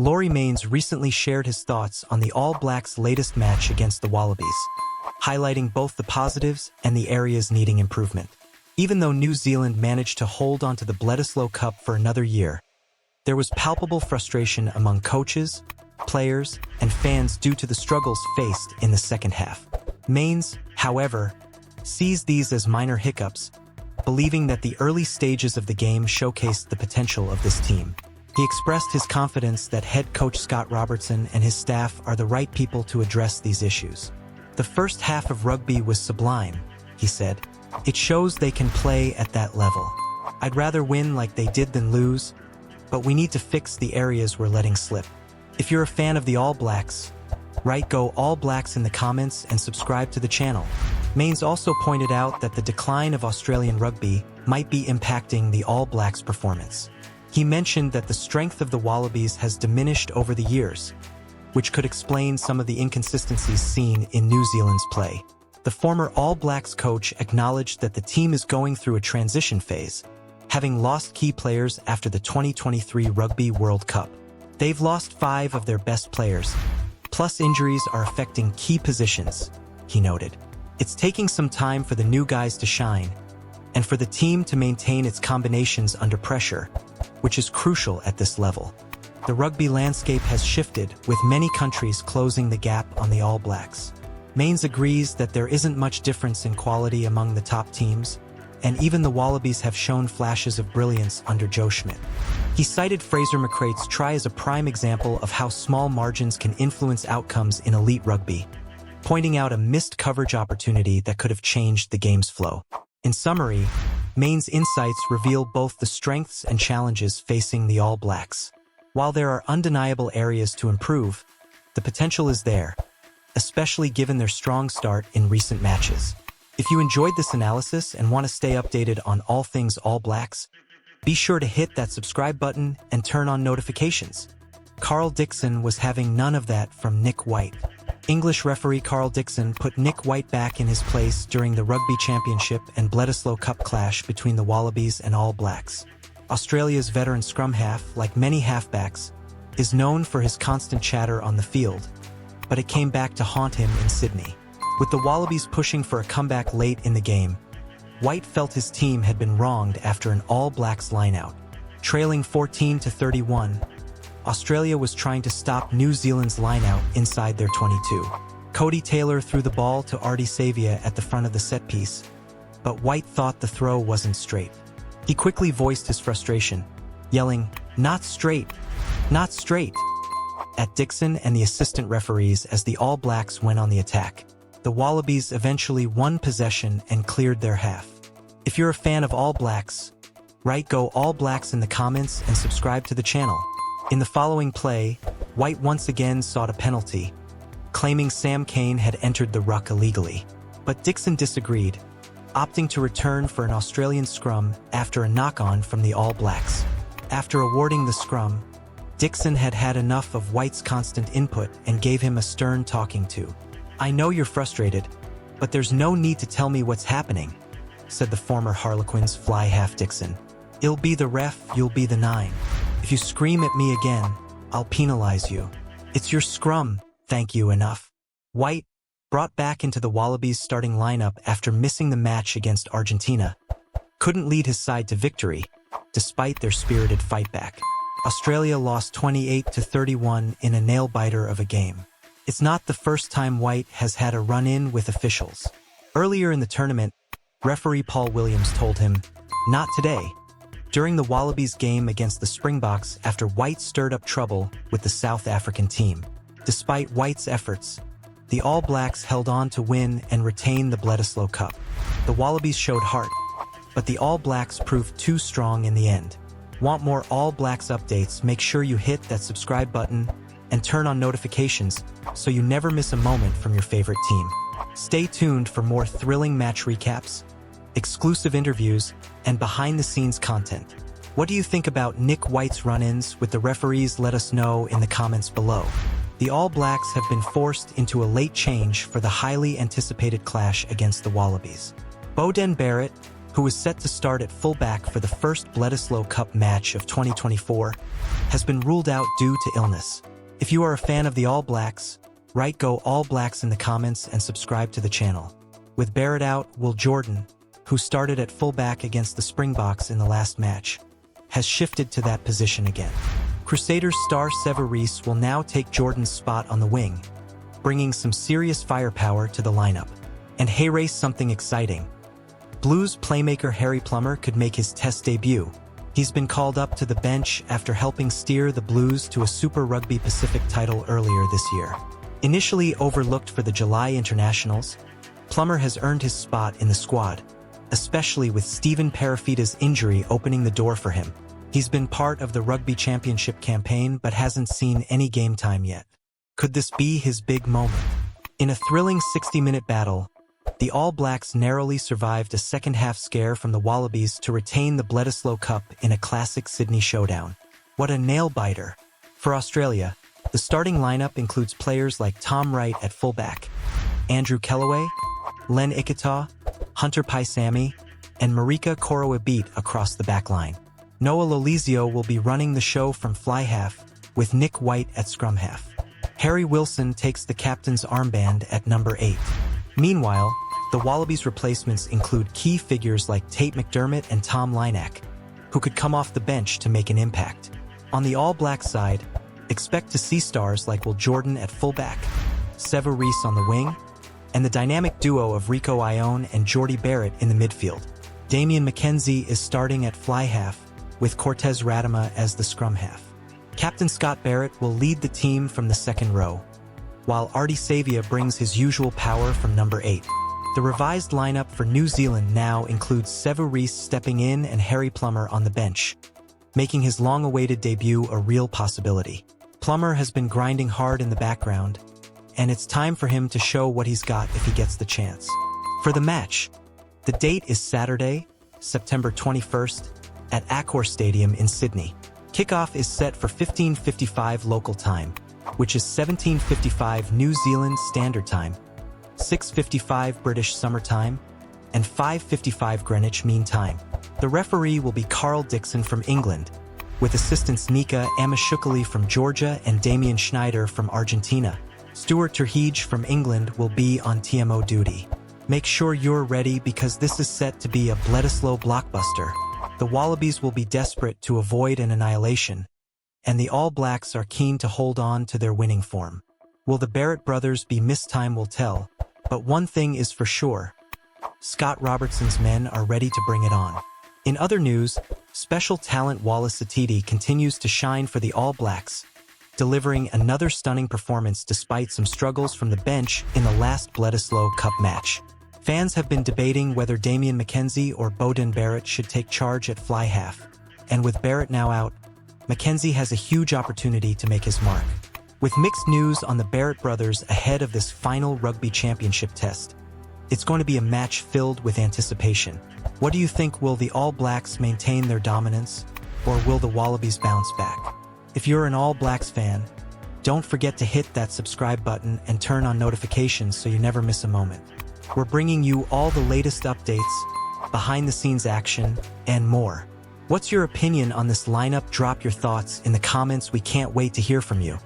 Laurie Maines recently shared his thoughts on the All Blacks' latest match against the Wallabies, highlighting both the positives and the areas needing improvement. Even though New Zealand managed to hold onto the Bledisloe Cup for another year, there was palpable frustration among coaches, players, and fans due to the struggles faced in the second half. Maines, however, sees these as minor hiccups, believing that the early stages of the game showcased the potential of this team. He expressed his confidence that head coach Scott Robertson and his staff are the right people to address these issues. "The first half of rugby was sublime," he said. "It shows they can play at that level. I'd rather win like they did than lose, but we need to fix the areas we're letting slip." If you're a fan of the All Blacks, write "Go All Blacks" in the comments and subscribe to the channel. Maines also pointed out that the decline of Australian rugby might be impacting the All Blacks' performance. He mentioned that the strength of the Wallabies has diminished over the years, which could explain some of the inconsistencies seen in New Zealand's play. The former All Blacks coach acknowledged that the team is going through a transition phase, having lost key players after the 2023 Rugby World Cup. They've lost 5 of their best players, plus injuries are affecting key positions, he noted. It's taking some time for the new guys to shine, and for the team to maintain its combinations under pressure, which is crucial at this level. The rugby landscape has shifted, with many countries closing the gap on the All Blacks. Maines agrees that there isn't much difference in quality among the top teams, and even the Wallabies have shown flashes of brilliance under Joe Schmidt. He cited Fraser McRae's try as a prime example of how small margins can influence outcomes in elite rugby, pointing out a missed coverage opportunity that could have changed the game's flow. In summary, Maines' insights reveal both the strengths and challenges facing the All Blacks. While there are undeniable areas to improve, the potential is there, especially given their strong start in recent matches. If you enjoyed this analysis and want to stay updated on all things All Blacks, be sure to hit that subscribe button and turn on notifications. Carl Dixon was having none of that from Nick White. English referee Carl Dixon put Nick White back in his place during the Rugby Championship and Bledisloe Cup clash between the Wallabies and All Blacks. Australia's veteran scrum half, like many halfbacks, is known for his constant chatter on the field, but it came back to haunt him in Sydney. With the Wallabies pushing for a comeback late in the game, White felt his team had been wronged after an All Blacks lineout. Trailing 14-31, Australia was trying to stop New Zealand's lineout inside their 22. Cody Taylor threw the ball to Artie Savia at the front of the set piece, but White thought the throw wasn't straight. He quickly voiced his frustration, yelling, "Not straight! Not straight!" at Dixon and the assistant referees as the All Blacks went on the attack. The Wallabies eventually won possession and cleared their half. If you're a fan of All Blacks, write "Go All Blacks" in the comments and subscribe to the channel. In the following play, White once again sought a penalty, claiming Sam Cane had entered the ruck illegally. But Dixon disagreed, opting to return for an Australian scrum after a knock-on from the All Blacks. After awarding the scrum, Dixon had had enough of White's constant input and gave him a stern talking to. "I know you're frustrated, but there's no need to tell me what's happening," said the former Harlequins fly half Dixon. "I'll be the ref, you'll be the 9. If you scream at me again, I'll penalize you. It's your scrum, thank you enough." White, brought back into the Wallabies starting lineup after missing the match against Argentina, couldn't lead his side to victory, despite their spirited fightback. Australia lost 28-31 in a nail-biter of a game. It's not the first time White has had a run-in with officials. Earlier in the tournament, referee Paul Williams told him, "Not today," during the Wallabies game against the Springboks after White stirred up trouble with the South African team. Despite White's efforts, the All Blacks held on to win and retain the Bledisloe Cup. The Wallabies showed heart, but the All Blacks proved too strong in the end. Want more All Blacks updates? Make sure you hit that subscribe button and turn on notifications so you never miss a moment from your favorite team. Stay tuned for more thrilling match recaps, exclusive interviews, and behind-the-scenes content. What do you think about Nick White's run-ins with the referees? Let us know in the comments below. The All Blacks have been forced into a late change for the highly anticipated clash against the Wallabies. Beauden Barrett, who is set to start at fullback for the first Bledisloe Cup match of 2024, has been ruled out due to illness. If you are a fan of the All Blacks, write "Go All Blacks" in the comments and subscribe to the channel. With Barrett out, Will Jordan, who started at fullback against the Springboks in the last match, has shifted to that position again. Crusaders star Sevu Reece will now take Jordan's spot on the wing, bringing some serious firepower to the lineup. And hey, race something exciting. Blues playmaker Harry Plummer could make his Test debut. He's been called up to the bench after helping steer the Blues to a Super Rugby Pacific title earlier this year. Initially overlooked for the July internationals, Plummer has earned his spot in the squad, especially with Stephen Perafita's injury opening the door for him. He's been part of the Rugby Championship campaign but hasn't seen any game time yet. Could this be his big moment? In a thrilling 60-minute battle, the All Blacks narrowly survived a second-half scare from the Wallabies to retain the Bledisloe Cup in a classic Sydney showdown. What a nail-biter! For Australia, the starting lineup includes players like Tom Wright at fullback, Andrew Kellaway, Len Ikitau, Hunter Paisami, and Marika Koroibete across the backline. Noah Lolesio will be running the show from fly half, with Nick White at scrum half. Harry Wilson takes the captain's armband at number 8. Meanwhile, the Wallabies' replacements include key figures like Tate McDermott and Tom Lynak, who could come off the bench to make an impact. On the All Black side, expect to see stars like Will Jordan at fullback, Sevu Reece on the wing, and the dynamic duo of Rieko Ione and Jordie Barrett in the midfield. Damian McKenzie is starting at fly half, with Cortez Radama as the scrum half. Captain Scott Barrett will lead the team from the second row, while Ardie Savia brings his usual power from number 8. The revised lineup for New Zealand now includes Sevu Reece stepping in and Harry Plummer on the bench, making his long-awaited debut a real possibility. Plummer has been grinding hard in the background, and it's time for him to show what he's got if he gets the chance. For the match, the date is Saturday, September 21st, at Accor Stadium in Sydney. Kickoff is set for 15:55 local time, which is 17:55 New Zealand Standard Time, 6:55 British Summer Time, and 5:55 Greenwich Mean Time. The referee will be Carl Dixon from England, with assistants Nika Amashukali from Georgia and Damian Schneider from Argentina. Stuart Terhege from England will be on TMO duty. Make sure you're ready because this is set to be a Bledisloe blockbuster. The Wallabies will be desperate to avoid an annihilation, and the All Blacks are keen to hold on to their winning form. Will the Barrett brothers be missed? Time will tell, but one thing is for sure: Scott Robertson's men are ready to bring it on. In other news, special talent Wallace Atiti continues to shine for the All Blacks, delivering another stunning performance despite some struggles from the bench in the last Bledisloe Cup match. Fans have been debating whether Damian McKenzie or Beauden Barrett should take charge at fly half, and with Barrett now out, McKenzie has a huge opportunity to make his mark. With mixed news on the Barrett brothers ahead of this final Rugby Championship test, it's going to be a match filled with anticipation. What do you think? Will the All Blacks maintain their dominance, or will the Wallabies bounce back? If you're an All Blacks fan, don't forget to hit that subscribe button and turn on notifications so you never miss a moment. We're bringing you all the latest updates, behind-the-scenes action, and more. What's your opinion on this lineup? Drop your thoughts in the comments. We can't wait to hear from you.